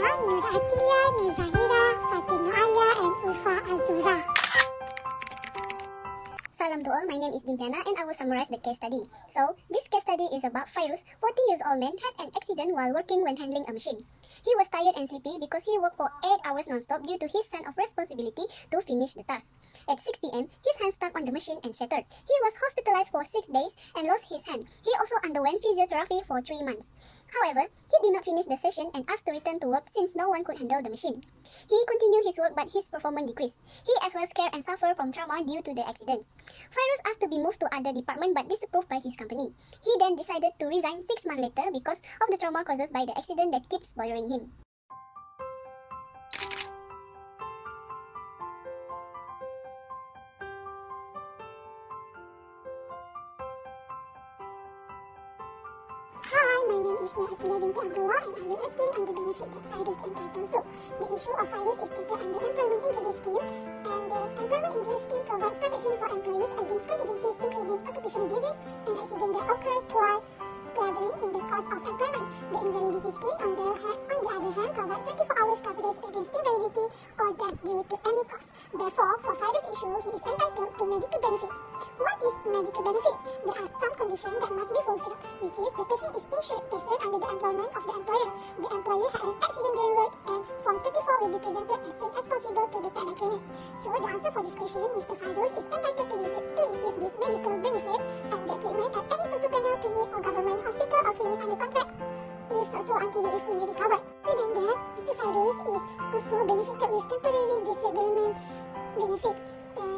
Nur Atilia, Nur Zahira, Fatin Nur Alia, and Ulfa Azura. Salam to all, my name is Dimpiana and I will summarize the case study. So, this case study is about FAIRUZ, 40 years old man, had an accident while working when handling a machine. He was tired and sleepy because he worked for 8 hours non-stop due to his sense of responsibility to finish the task. At 6 p.m., his hand stuck on the machine and shattered. He was hospitalized for 6 days and lost his hand. He also underwent physiotherapy for 3 months. However, he did not finish the session and asked to return to work since no one could handle the machine. He continued his work but his performance decreased. He as well scared and suffered from trauma due to the accidents. FAIRUZ asked to be moved to other department but disapproved by his company. He then decided to resign 6 months later because of the trauma caused by the accident that keeps bothering him. Hi, my name is Nur Atilia binti Abdullah and I will explain on the benefit that FAIRUZ entitled to. The issue of FAIRUZ is stated under Employment Injury Scheme, and the Employment Injury Scheme provides protection for employees against contingencies including occupational disease and accident that occur while traveling in the course of employment. The invalidity scheme, on the other hand, provides 24 hours coverage against invalidity or death due to any cause. Therefore, for FAIRUZ issue, he is entitled to medical benefits. What is medical benefits? There are some conditions that must be fulfilled, which is the patient is insured person under the employment of the employer. The employee had an accident during work, and Form 34 will be presented as soon as possible to the penal clinic. So the answer for this question, Mr. FAIRUZ is entitled to receive this medical benefit and get treatment at any socio-penal clinic or government hospital or clinic under contract with so until he is fully recovered. Other than that, Mr. FAIRUZ is also benefited with temporary disablement benefit.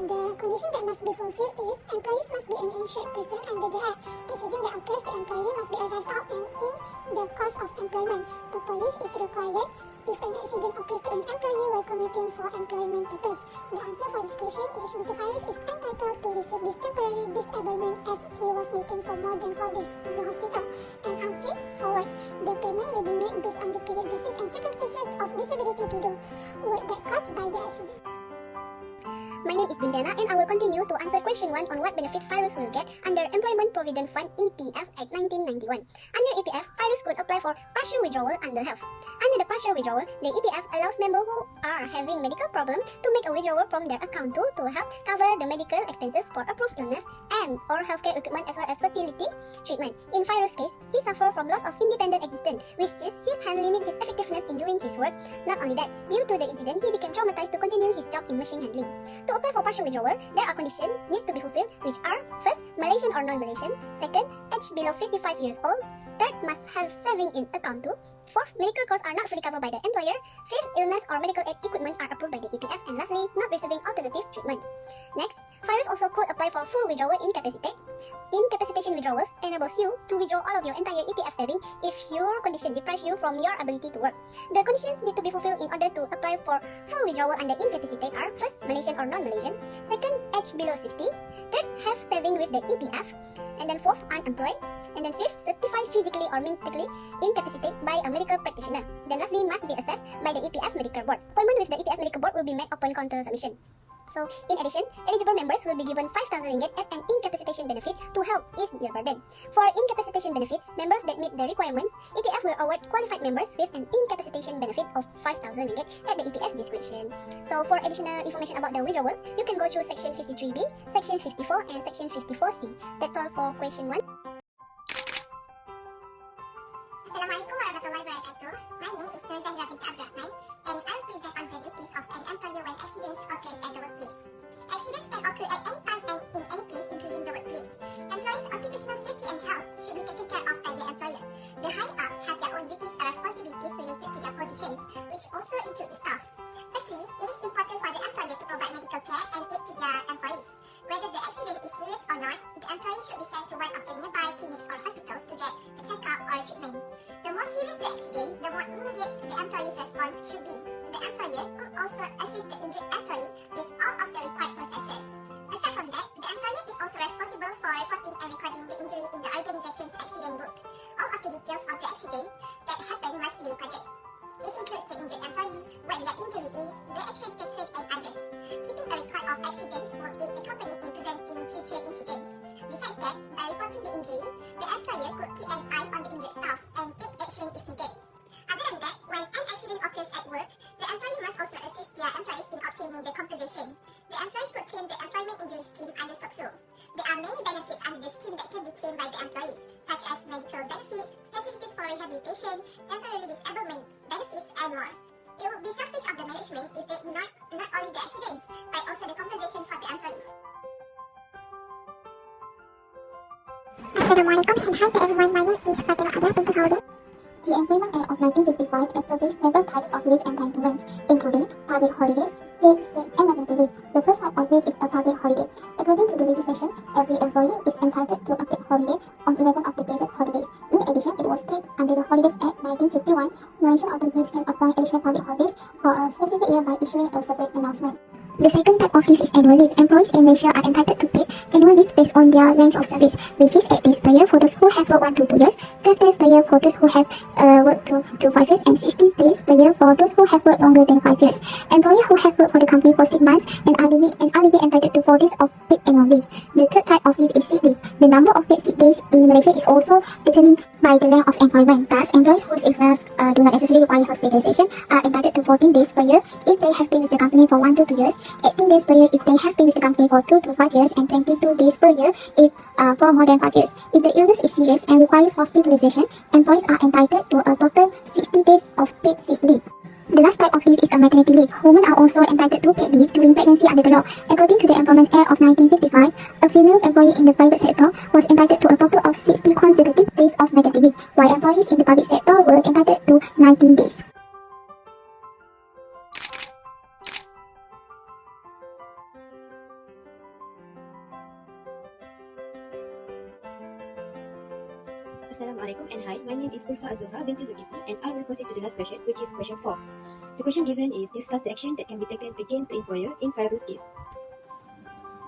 The condition that must be fulfilled is employees must be an insured person under the Act. Accident that occurs to employee must be arised out and in the course of employment. The police is required if an accident occurs to an employee while commuting for employment purpose. The answer for this question is Mr. FAIRUZ is entitled to receive this temporary disablement as he was detained for more than 4 days in the hospital and unfit for work. The payment will be made based on the period basis and circumstances of disability to the work that caused by the accident. My name is Dimpiana and I will continue to answer question 1 on what benefit FAIRUZ will get under Employment Provident Fund EPF Act 1991. Under EPF, FAIRUZ could apply for partial withdrawal under health. Under the partial withdrawal, the EPF allows members who are having medical problems to make a withdrawal from their account to help cover the medical expenses for approved illness and or healthcare equipment as well as fertility treatment. In FAIRUZ's case, he suffered from loss of independent existence, which is his hand limit his effectiveness in doing his work. Not only that, due to the incident, he became traumatized to continue his job in machine handling. To apply for partial withdrawal, there are conditions needs to be fulfilled, which are: first, Malaysian or non-Malaysian; second, age below 55 years old; third, must have saving in account too; fourth, medical costs are not fully covered by the employer; fifth, illness or medical aid equipment are approved by the EPF; and lastly, not receiving alternative treatments. Next, FAIRUZ also could apply for full withdrawal incapacity. Incapacitation withdrawals enables you to withdraw all of your entire EPF saving if your condition deprives you from your ability to work. The conditions need to be fulfilled in order to apply for full withdrawal under incapacitate are: first, Malaysian or non-Malaysian; second, age below 60; third, have saving with the EPF; and then fourth, unemployed; and then fifth, certified physically or mentally incapacitated by a medical practitioner. Then lastly, must be assessed by the EPF Medical Board. Appointment with the EPF Medical Board will be made upon counter submission. So, in addition, eligible members will be given 5,000 ringgit as an incapacitation benefit to help ease their burden. For incapacitation benefits, members that meet the requirements, EPF will award qualified members with an incapacitation benefit of 5,000 ringgit at the EPF discretion. So, for additional information about the withdrawal, you can go through Section 53B, Section 54, and Section 54C. That's all for question 1. Assalamualaikum warahmatullahi wabarakatuh. My name is Nur Zahira binti Abdurrahman and I'll present on the duties of an employer when accidents occur at the workplace. Accidents can occur at any time and in any place, including the workplace. Employees' occupational safety and health should be taken care of by their employer. The high-ups have their own duties and responsibilities related to their positions, which also include the staff. Firstly, it is important for the employer to provide medical care and aid to their employees. Whether the accident is serious or not, the employee should be sent to one of the nearby clinics or hospitals to get a checkup or treatment. The more serious the accident, the more immediate the employee's response should be. The employer could also assist the injured employee with all of the required processes. Aside from that, the employer is also responsible for reporting and recording the injury in the organization's accident book. All of the details of the accident that happened must be recorded. It includes the injured employee, what their injury is, the action taken, and others. Keeping a record of accidents will aid the company in preventing future incidents. Besides that, by reporting the injury, the employer could keep an eye on the injured staff and take action if needed. Other than that, when an accident occurs and more. It would be selfish of the management if they ignore not only the accidents, but also the compensation for the employees. Assalamualaikum and hi to everyone. My name is Fatima Ada. The Employment Act of 1955 established several types of leave entitlements, including public holidays, paid sick, and maternity leave. The first type of leave is a public holiday. According to the legislation, every employee is entitled to a paid holiday on 11 of the gazetted holidays. In addition, it was stated under the Holidays Act 1951, mention authorities can apply additional public holidays for a specific year by issuing a separate announcement. The second type of leave is annual leave. Employees in Malaysia are entitled to paid annual leave based on their range of service, which is 8 days per year for those who have worked 1 to 2 years, 12 days per year for those who have worked 2 to 5 years, and 60 days per year for those who have worked longer than 5 years. Employees who have worked for the company for 6 months and are leaving entitled to 4 days of paid annual leave. The third type of leave is sick leave. The number of paid sick days in Malaysia is also determined by the length of employment. Thus, employees whose illness do not necessarily require hospitalization are entitled to 14 days per year if they have been with the company for 1 to 2 years, 18 days per year if they have been with the company for 2 to 5 years, and 22 days per year if for more than 5 years. If the illness is serious and requires hospitalization, employees are entitled to a total 60 days of paid sick leave. The last type of leave is a maternity leave. Women are also entitled to paid leave during pregnancy under the law. According to the Employment Act of 1955, a female employee in the private sector was entitled to a total of 60 consecutive days of maternity leave, while employees in the public sector were entitled to 19 days. Assalamualaikum and hi, my name is Ulfa Azura binti Zulkifli and I will proceed to the last question, which is question 4. The question given is discuss the action that can be taken against the employer in FAIRUZ case.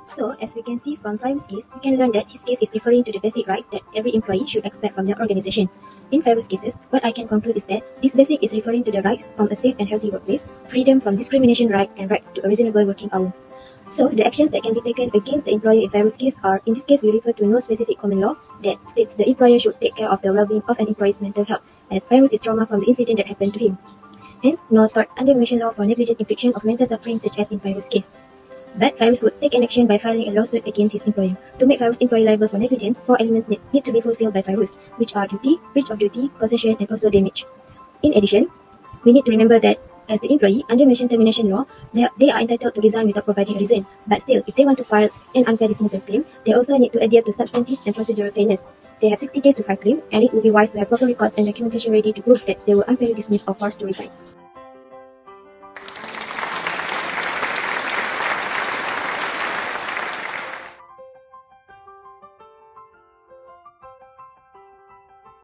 So, as we can see from FAIRUZ case, we can learn that his case is referring to the basic rights that every employee should expect from their organization. In FAIRUZ cases, what I can conclude is that this basic is referring to the rights from a safe and healthy workplace, freedom from discrimination right, and rights to a reasonable working hour. So, the actions that can be taken against the employer in FAIRUZ case are, in this case, we refer to no specific common law that states the employer should take care of the well-being of an employee's mental health, as FAIRUZ is trauma from the incident that happened to him. Hence, no tort under Malaysian law for negligent infliction of mental suffering such as in FAIRUZ case. But FAIRUZ would take an action by filing a lawsuit against his employer. To make FAIRUZ employee liable for negligence, 4 elements need to be fulfilled by FAIRUZ, which are duty, breach of duty, possession, and also damage. In addition, we need to remember that as the employee, under Malaysian termination law, they are entitled to resign without providing a reason. But still, if they want to file an unfair dismissal claim, they also need to adhere to substantive and procedural fairness. They have 60 days to file claim, and it would be wise to have proper records and documentation ready to prove that they were unfairly dismissed or forced to resign.